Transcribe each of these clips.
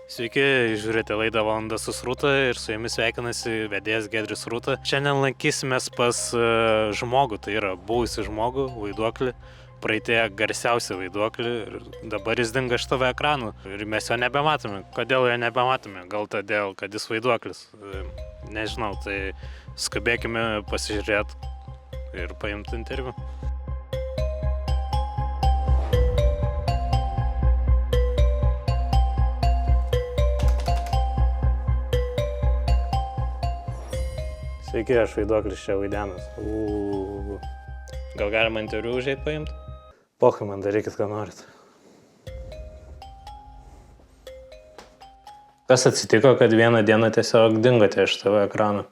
Sveiki, žiūrite laidą Valandas su Sruta ir su jumis sveikinasi vedėjas Giedrius Sruta. Šiandien lankysimės pas žmogų, tai yra buvusį žmogų, vaiduoklį, praeitėje garsiausią vaiduoklį ir dabar jis dinga iš TV ekranų ir mes jo nebematome. Kodėl jo nebematome? Gal todėl, kad jis vaiduoklis? Nežinau, tai skubėkime pasižiūrėti ir paimti interviu. Sveiki, aš vaiduoklis čia Vaidenas. Gal galima interviu užeit paimti? Pohai, man darykit, ką norit. Kas atsitiko, kad vieną dieną tiesiog dingote iš TV ekrano?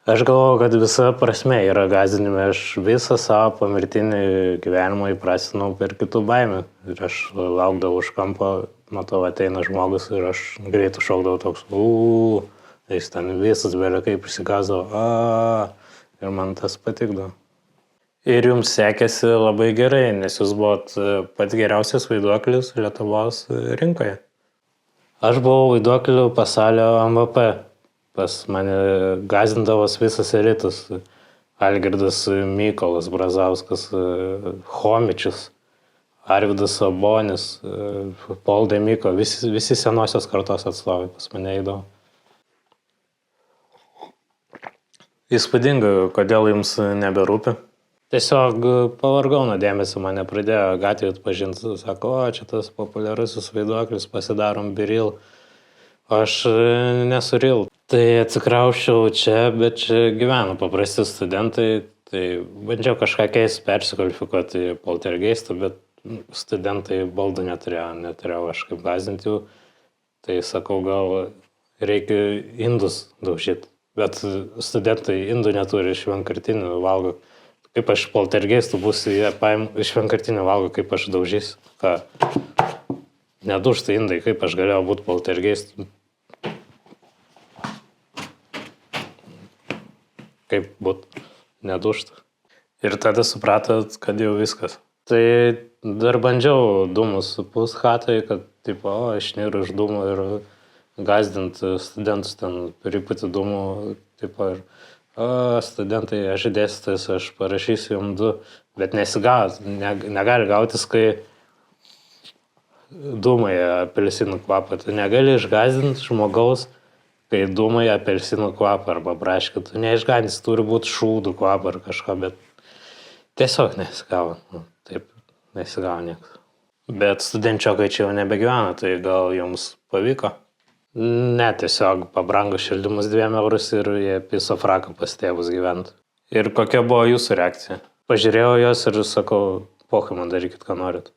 Aš galvoju, kad visa prasmė yra gąsdinime. Aš visą savo pomirtinį gyvenimą įprasinau per kitų baimių. Ir aš laukdavau už kampo, matau ateina žmogus ir aš greitai šaukdavau toks jis ten visas belekai prisigąsdavo, ir man tas patikdavo. Ir jums sekėsi labai gerai, nes jūs buvot pats geriausias vaiduoklis Lietuvos rinkoje. Aš buvau vaiduoklių pasaulio MVP. Pas mane gąsdindavos visas elitas. Algirdas Mykolas Brazauskas, Chomičius, Arvydas Sabonis, Paul Demiko, visi senosios kartos atstovai pas mane eidavo. Įspūdinga, kodėl jums neberūpi. Tiesiog pavargau nuo dėmesio, mane pradėjo gatvėje atpažinti, sako, čia tas populiarusis vaiduoklis, pasidarom biril. Aš nesuril. Tai atsikrausčiau čia, bet čia gyveno paprasti studentai, tai bandžiau kažką keisti, persikvalifikuoti į poltergeistą, bet studentai baldų neturėjau kažkaip gąsdinti jų. Tai sakau, gal reikia indus daužyti. Bet studentai indų neturi, iš vienkartinių valgo. Kaip aš poltergeistų būsiu, jie paim iš vienkartinių valgo, kaip aš daužysiu. Ką? Nedūžta indai, kaip aš galėjau būti poltergeistų. Kaip būt nedūžta. Ir tada supratot, kad jau viskas. Tai dar bandžiau dūmus supūst chatai, kad tipo, aš nėra iš dūmų ir gąsdint studentus ten pripūti dūmų, tipo, ir studentai, aš dėstytojas, aš parašysiu jums 2, bet nesigauti, negali gautis, kai dūmai apelsinų kvapą. Tu negali išgąsdinti žmogaus, kai dūmai apelsinų kvapą arba braškį. Tu neišgąsdinsi, turi būti šūdų kvapą ar kažką, bet tiesiog nesigavo. Taip, nesigavo niekas. Bet studenčiokai čia jau nebegyvena, tai gal jums pavyko? Ne, tiesiog pabrango šildymus 2 eurus ir jie piso fraką pas tėvus gyventi. Ir kokia buvo jūsų reakcija? Pažiūrėjau jos ir sakau, pohai, man darykit, ką norit.